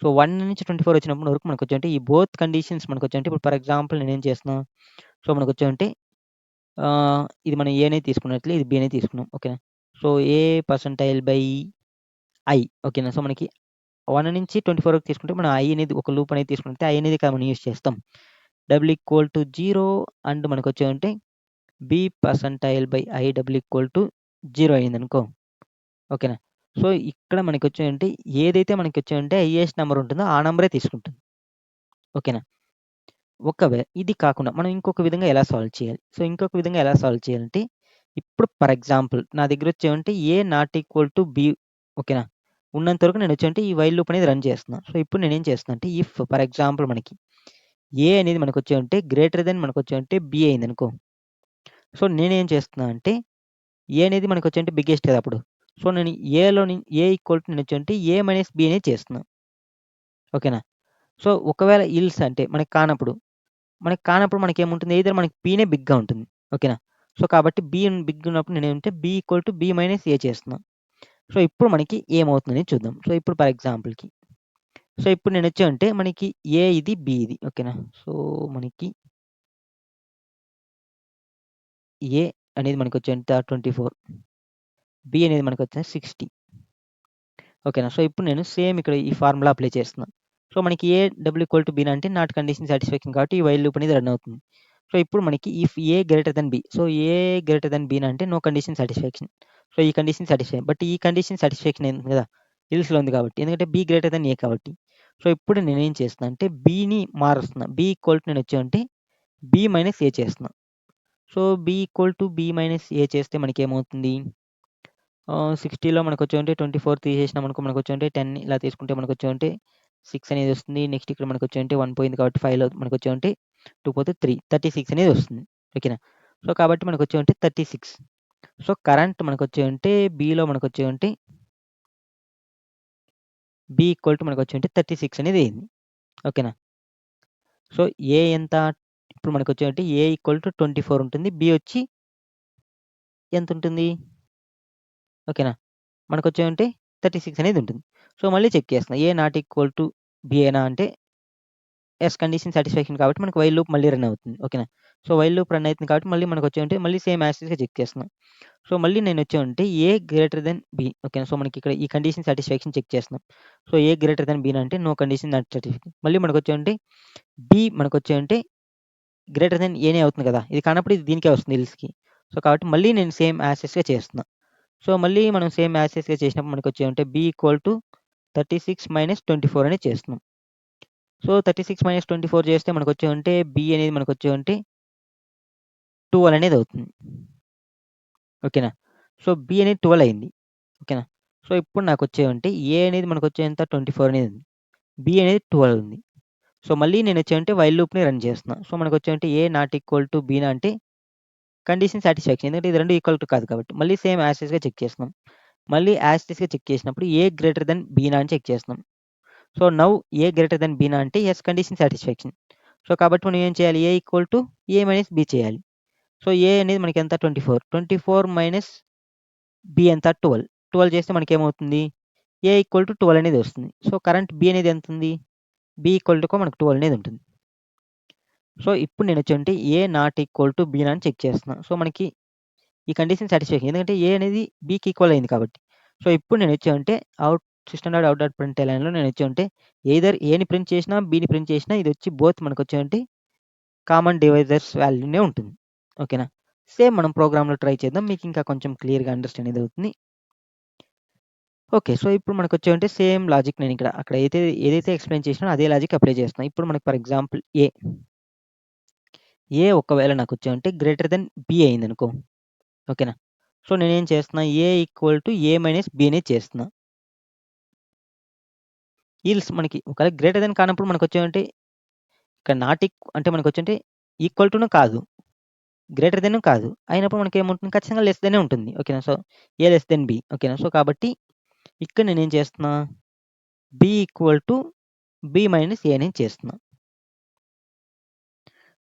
సో 1 నుంచి 24 వచ్చినప్పుడు వరకు మనకొచ్చేంటి ఈ బోత్ కండిషన్స్ మనకొచ్చేంటి ఇప్పుడు ఫర్ ఎగ్జాంపుల్ నేనేం చేస్తున్నా, సో మనకొచ్చేంటి ఇది మనం ఏ అనేది తీసుకున్నట్లే ఇది బి అనేది తీసుకున్నాం. ఓకేనా. So A percentile by I. ఓకేనా. సో మనకి 1 నుంచి 24 వరకు తీసుకుంటే మనం ఐ అనేది ఒక లూప్ అనేది తీసుకుంటే ఐ అనేది ఇక్కడ మనం యూజ్ చేస్తాం. డబుల్ ఈక్వల్ టు 0 అండ్ మనకొచ్చేంటి B percentile by I double equal to 0 అయిందనుకో. ఓకేనా. సో ఇక్కడ మనకొచ్చేంటి ఏదైతే మనకొచ్చేంటే హైయెస్ట్ నంబర్ ఉంటుందో ఆ నంబరే తీసుకుంటుంది. ఓకేనా. ఇది కాకుండా మనం ఇంకొక విధంగా ఎలా సాల్వ్ చేయాలి? సో ఇంకొక విధంగా ఎలా సాల్వ్ చేయాలంటే ఇప్పుడు ఫర్ ఎగ్జాంపుల్ నా దగ్గర వచ్చేవంటే ఏ నాట్ ఈక్వల్ టు బి. ఓకేనా. ఉన్నంత వరకు నేను వచ్చేంటే ఈ వైల్ లూప్ అనేది రన్ చేస్తున్నా. సో ఇప్పుడు నేనేం చేస్తున్నా అంటే ఇఫ్ ఫర్ ఎగ్జాంపుల్ మనకి ఏ అనేది మనకొచ్చేంటే గ్రేటర్ దెన్ మనకొచ్చేంటే బి అయిందనుకో. సో నేనేం చేస్తున్నా అంటే ఏ అనేది మనకొచ్చేంటే బిగ్గెస్ట్ కదా అప్పుడు. సో నేను ఏ ఈక్వల్ టు నేనొచ్చేంటే ఏ మైనస్ బి అనేది చేస్తున్నా. ఓకేనా. సో ఒకవేళ ఇల్స్ అంటే మనకి కానప్పుడు మనకేముంటుంది ఎయిదర్ మనకి బీనే బిగ్‌గా ఉంటుంది. ఓకేనా. సో కాబట్టి బి బిగ్ ఉన్నప్పుడు నేనేమంటే B equal to B minus A చేస్తున్నా. సో ఇప్పుడు మనకి ఏమవుతుందనేది చూద్దాం. సో ఇప్పుడు ఫర్ ఎగ్జాంపుల్‌కి సో ఇప్పుడు నేనొచ్చానంటే మనకి ఏ ఇది, బి ఇది. ఓకేనా. సో మనకి ఏ అనేది మనకొచ్చి ఎంత 24. బి అనేది మనకొచ్చేసి 60. ఓకేనా. సో ఇప్పుడు నేను సేమ్ ఇక్కడ ఈ ఫార్ములా అప్లై చేస్తున్నా. సో మనకి A double equal to B అంటే నాట్ కండిషన్ సాటిస్ఫాక్షన్ కాబట్టి ఈ వైల్ లూప్ అనేది రన్ అవుతుంది. సో ఇప్పుడు మనకి if A greater than B. So A greater than B అంటే నో కండిషన్ సాటిస్ఫాక్షన్. సో ఈ కండిషన్ సాటిస్ఫై. బట్ ఈ కండిషన్ సాటిస్ఫాక్షన్ అయింది కదా! ఎల్స్‌లో ఉంది కాబట్టి. ఎందుకంటే బి గ్రేటర్ థాన్ ఏ కాబట్టి. సో ఇప్పుడు నేనేం చేస్తున్నా అంటే బిని మారుస్తున్నా. బి ఈక్వల్ టు నేనొచ్చానంటే బి మైనస్ ఏ చేస్తున్నా. So B equal to B minus A చేస్తే మనకేమవుతుంది? 60లో మనకొచ్చేవంటే 24 తీసేసినామనుకో మనకొచ్చేవంటే 10 ఇలా తీసుకుంటే మనకొచ్చేవంటే 6 అనేది వస్తుంది. నెక్స్ట్ ఇక్కడ మనకొచ్చేవంటే 1 పోయింది కాబట్టి 5లో మనకొచ్చేవంటే 2 పోతే 3 36 అనేది వస్తుంది. ఓకేనా. సో కాబట్టి మనకొచ్చేవంటే 36. సో కరెంట్ మనకొచ్చేవంటే బిలో మనకొచ్చేవంటే బి ఈక్వల్ టు మనకొచ్చేవంటే 36 అనేది అయింది. ఓకేనా. సో ఏ ఎంత? ఇప్పుడు మనకొచ్చేవంటే ఏ ఈక్వల్ టు 24 ఉంటుంది. బి వచ్చి ఎంతుంటుంది? ఓకేనా. మనకొచ్చేవంటే 36 అనేది ఉంటుంది. సో మళ్ళీ చెక్ చేస్తున్నా. ఏ నాట్ ఈక్వల్ టు బి ఏనా అంటే యెస్ కండిషన్ సాటిస్ఫాక్షన్ కాబట్టి మనకు వైల్ లూప్ మళ్ళీ రన్ అవుతుంది. ఓకేనా. సో వైల్ లూప్ రన్ అయితుంది కాబట్టి మళ్ళీ మనకొచ్చేవంటే మళ్ళీ సేమ్ యాజ్ టీజ్‌గా చెక్ చేస్తున్నాం. సో మళ్ళీ నేనొచ్చానంటే ఏ గ్రేటర్ దెన్ బి. ఓకేనా. సో మనకి ఇక్కడ ఈ కండిషన్ సాటిస్ఫాక్షన్ చెక్ చేస్తున్నాం. So A greater than B అంటే నో కండిషన్ నాట్ సాటిస్ఫాక్షన్. మళ్ళీ మనకొచ్చేవంటే బి మనకొచ్చేవంటే గ్రేటర్ దెన్ ఏనే అవుతుంది కదా! ఇది కానప్పుడు ఇది దీనికే వస్తుంది ఎల్స్‌కి. సో కాబట్టి మళ్ళీ నేను సేమ్ యాజ్ టీజ్‌గా చేస్తున్నా. సో మళ్ళీ మనం సేమ్ యాజ్ టీజ్‌గా చేసినప్పుడు మనకొచ్చేవంటే బి ఈక్వల్ టు 36 మైనస్ 24 అనేది చేస్తున్నాం. సో 36 మైనస్ 24 చేస్తే మనకొచ్చేవంటే బి అనేది మనకొచ్చేవంటే 12 అనేది అవుతుంది. ఓకేనా. సో బి అనేది 12 అయింది. ఓకేనా. సో ఇప్పుడు నాకొచ్చేవంటే ఏ అనేది మనకొచ్చే ఎంత 24 అనేది ఉంది. బి అనేది 12 ఉంది. సో మళ్ళీ నేనొచ్చేవంటే వైల్ లూప్‌ని రన్ చేస్తున్నా. సో మనకొచ్చేవంటే A not equal to B అంటే కండిషన్ సాటిస్ఫాక్షన్. ఎందుకంటే ఇది 2 ఈక్వల్ టు కాదు కాబట్టి. మళ్ళీ సేమ్ యాజ్ టీజ్‌గా చెక్ చేస్తున్నాం. మళ్ళీ యాజ్ టీజ్‌గా చెక్ చేసినప్పుడు ఏ గ్రేటర్ థాన్ బీనా అని చెక్ చేస్తున్నాం. So now A greater than బీనా అంటే యెస్ కండిషన్ సాటిస్ఫాక్షన్. సో కాబట్టి మనం ఏం చేయాలి? A equal to A minus B చేయాలి. సో ఏ అనేది మనకెంత 24. 24 మైనస్ బి ఎంత 12. 12 చేస్తే మనకేమవుతుంది? ఏ ఈక్వల్ టు 12 అనేది వస్తుంది. సో కరెంట్ బి అనేది ఎంతుంది? బి ఈక్వల్ టుకు మనకు 12 అనేది ఉంటుంది. సో ఇప్పుడు నేనొచ్చేంటి ఏ నాట్ ఈక్వల్ టు బీనా అని చెక్ చేస్తున్నా. సో మనకి ఈ కండిషన్ సాటిస్ఫాక్షన్. ఎందుకంటే ఏ అనేది బికి ఈక్వల్ అయింది కాబట్టి. సో ఇప్పుడు నేనొచ్చేవంటే సిస్టమ్ డాట్ అవుట్ డాట్ ప్రింట్ఎల్ఎన్‌లో నేనొచ్చేవంటే ఎయిదర్ ఏని ప్రింట్ చేసినా, బిని ప్రింట్ చేసినా ఇదొచ్చి బోత్ మనకొచ్చేవంటే కామన్ డివైజర్స్ వాల్యూనే ఉంటుంది. ఓకేనా. సేమ్ మనం ప్రోగ్రామ్‌లో ట్రై చేద్దాం. మీకింకా కొంచెం క్లియర్‌గా అండర్‌స్టాండ్ అనేది అవుతుంది. ఓకే. సో ఇప్పుడు మనకొచ్చేవంటే సేమ్ లాజిక్ నేనిక్కడ అక్కడ ఏదైతే ఎక్స్‌ప్లెయిన్ చేసినానో అదే లాజిక్ అప్లై చేస్తున్నా. ఇప్పుడు మనకు ఫర్ ఎగ్జాంపుల్ ఏ ఒకవేళ నాకొచ్చేవంటే గ్రేటర్ థాన్ బి అయిందనుకో. ఓకేనా. సో నేనేం చేస్తున్నా A equal to A minus B అనేది చేస్తున్నా. ఈల్స్ మనకి ఒకవేళ గ్రేటర్ థాన్ కానప్పుడు మనకొచ్చేవంటే ఇక్కడ నాట్ అంటే మనకొచ్చేంటే ఈక్వల్ టును కాదు. గ్రేటర్ దెన్ కాదు. అయినప్పుడు మనకేముంటుంది ఖచ్చితంగా లెస్ దెనే ఉంటుంది. ఓకేనా. So A less than B. ఓకేనా. సో కాబట్టి ఇక్కడ నేనేం చేస్తున్నా B equal to B minus A అనేది చేస్తున్నా.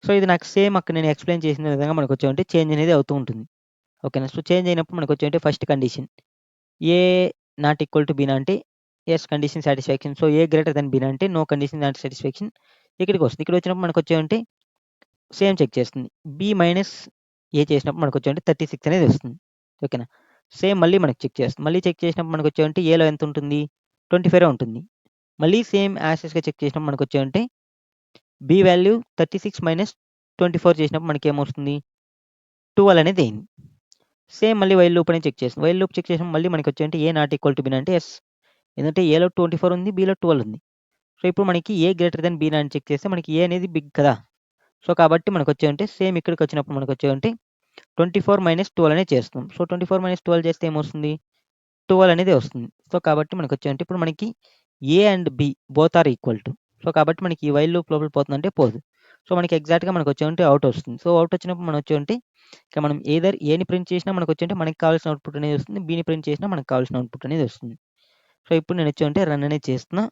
సో ఇది నాకు సేమ్ అక్కడ నేను ఎక్స్‌ప్లెయిన్ చేసిన విధంగా మనకొచ్చేవంటే చేంజ్ అనేది అవుతూ ఉంటుంది. ఓకేనా. సో చేంజ్ అయినప్పుడు మనకొచ్చేవంటే first condition A not equal to బినా అంటే yes condition satisfaction. So, A greater than B అంటే నో కండిషన్ సాటిస్ఫాక్షన్ ఇక్కడికొస్తుంది. ఇక్కడొచ్చినప్పుడు మనకొచ్చేవంటే సేమ్ చెక్ చేస్తుంది. బి మైనస్ ఏ చేసినప్పుడు మనకొచ్చేవంటే 36 అనేది వస్తుంది. ఓకేనా? సేమ్ మళ్ళీ మనకు చెక్ చేస్తుంది. మళ్ళీ చెక్ చేసినప్పుడు మనకొచ్చేవంటే ఏలో ఎంత ఉంటుంది? 25 ఉంటుంది. మళ్ళీ సేమ్ యాజ్ యూజ్‌గా చెక్ చేసినప్పుడు మనకొచ్చేవంటే బి వాల్యూ 36 మైనస్ 24 చేసినప్పుడు మనకేమొస్తుంది? 12 అనేది అయింది. సేమ్ మళ్ళీ వైల్ లూప్ అనేది చెక్ చేస్తుంది. వైల్ లూప్ చెక్ చేసినప్పుడు మళ్ళీ మనకొచ్చేవంటే A not equal to B అంటే యెస్. ఎందుకంటే ఏలో 24 ఉంది. బిలో 12 ఉంది. సో, ఇప్పుడు మనకి ఏ గ్రేటర్ థాన్ బి అని చెక్ చేస్తే మనకి ఏ అనేది బిగ్ కదా! సో, కాబట్టి మనకొచ్చేవంటే సేమ్ ఇక్కడికొచ్చినప్పుడు మనకొచ్చేవంటే 24 మైనస్ 12 అనేది చేస్తాం. సో, 24 మైనస్ 12 చేస్తే ఏమొస్తుంది? 12 అనేది వస్తుంది. సో, కాబట్టి మనకొచ్చేవంటే ఇప్పుడు మనకి A and B both are equal to. So, కాబట్టి మనకి ఈ వైల్ లూప్ లోపల పోతుందంటే పోదు. సో, మనకి ఎగ్జాక్ట్‌గా మనకొచ్చేవంటే అవుట్ వస్తుంది. సో, అవుట్ వచ్చినప్పుడు మనం వచ్చేవంటే ఇక మనం ఎయిదర్ ఏని ప్రింట్ చేసినా మనకొచ్చేవంటే మనకి కావాల్సిన అవుట్‌పుట్ అనేది వస్తుంది. బిని ప్రింట్ చేసినా మనకు కావాల్సిన అవుట్‌పుట్ అనేది వస్తుంది. సో, ఇప్పుడు నేనొచ్చేవంటే రన్ అనేది చేస్తున్నా.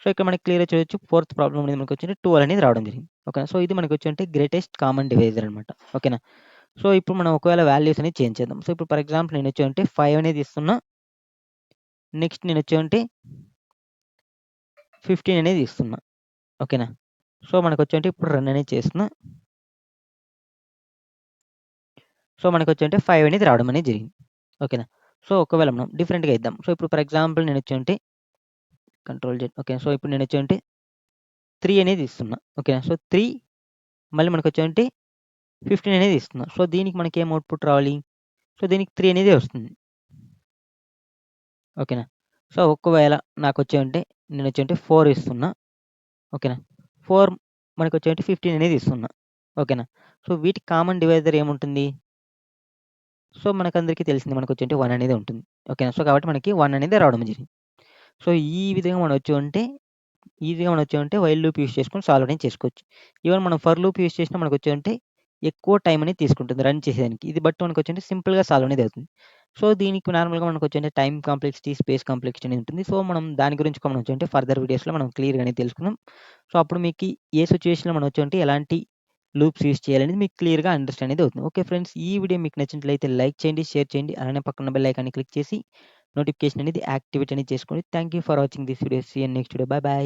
సో, ఇక్కడ మనకి క్లియర్‌గా చూడొచ్చు. ఫోర్త్ ప్రాబ్లమ్ అనేది మనకొచ్చేంటే 12 అనేది రావడం జరిగింది. ఓకేనా? సో, ఇది మనకొచ్చేంటే గ్రేటెస్ట్ కామన్ డివైజర్ అనమాట. ఓకేనా? సో, ఇప్పుడు మనం ఒకవేళ వాల్యూస్ అనేది చేంజ్ చేద్దాం. సో, ఇప్పుడు ఫర్ ఎగ్జాంపుల్ నేనొచ్చేవంటే 5 అనేది ఇస్తున్నా. నెక్స్ట్ నేనొచ్చేవంటే 15 అనేది ఇస్తున్నా. ఓకేనా? సో, మనకొచ్చేంటే ఇప్పుడు రన్ అనేది చేస్తున్నా. సో, మనకొచ్చేంటే 5 అనేది రావడం అనేది జరిగింది. ఓకేనా? సో, ఒకవేళ మనం డిఫరెంట్‌గా ఇద్దాం. సో, ఇప్పుడు ఫర్ ఎగ్జాంపుల్ నేనొచ్చేవంటే కంట్రోల్ జెడ్ ఓకే. సో, ఇప్పుడు నేనొచ్చేవంటే 3 అనేది ఇస్తున్నా. ఓకేనా? సో, 3 మళ్ళీ మనకొచ్చేవంటే 15 అనేది ఇస్తున్నా. సో, దీనికి మనకేం అవుట్‌పుట్ రావాలి? సో, దీనికి 3 అనేదే వస్తుంది. ఓకేనా? సో, ఒకవేళ నాకొచ్చేవంటే నేనొచ్చేవంటే 4 ఇస్తున్నా. ఓకేనా? 4 మనకొచ్చేవంటే 15 అనేది ఇస్తున్నా. ఓకేనా? సో, వీటికి కామన్ డివైజర్ ఏముంటుంది? సో, మనకందరికీ తెలిసింది మనకొచ్చేంటే 1 అనేది ఉంటుంది. ఓకేనా? సో, కాబట్టి మనకి 1 అనేది రావడం జరిగింది. సో, ఈ విధంగా మనం వచ్చామంటే ఈజీగా మనం వచ్చామంటే వైల్ లూప్ యూజ్ చేసుకొని సాల్వ్ అనేది చేసుకోవచ్చు. ఈవెన్ మనం ఫర్ లూప్ యూజ్ చేసినా మనకొచ్చేవంటే ఎక్కువ టైం అనేది తీసుకుంటుంది రన్ చేసేదానికి. ఇది బట్ మనకొచ్చేంటే సింపుల్‌గా సాల్వ్ అనేది అవుతుంది. సో, దీనికి నార్మల్‌గా మనకొచ్చేంటే టైమ్ కాంప్లెక్సిటీ, స్పేస్ కాంప్లెక్సిటీ అనేది ఉంటుంది. సో, మనం దాని గురించి మనం వచ్చేంటే ఫర్దర్ వీడియోస్‌లో మనం క్లియర్‌గా అనేది తెలుసుకుందాం. సో, అప్పుడు మీకి ఏ సిట్యుయేషన్‌లో మనం వచ్చేంటే ఎలాంటి లూప్స్ యూజ్ చేయాలనేది మీకు క్లియర్‌గా అండర్‌స్టాండ్ అనేది అవుతుంది. ఓకే ఫ్రెండ్స్ ఈ వీడియో మీకు నచ్చినట్లయితే లైక్ చేయండి, షేర్ చేయండి. అలానే పక్కన బెల్ ఐకాన్‌ని క్లిక్ చేసి నోటిఫికేషన్ అనేది యాక్టివేట్ అనేది చేసుకోండి. Thank you for watching this video. See you in next video. Bye by.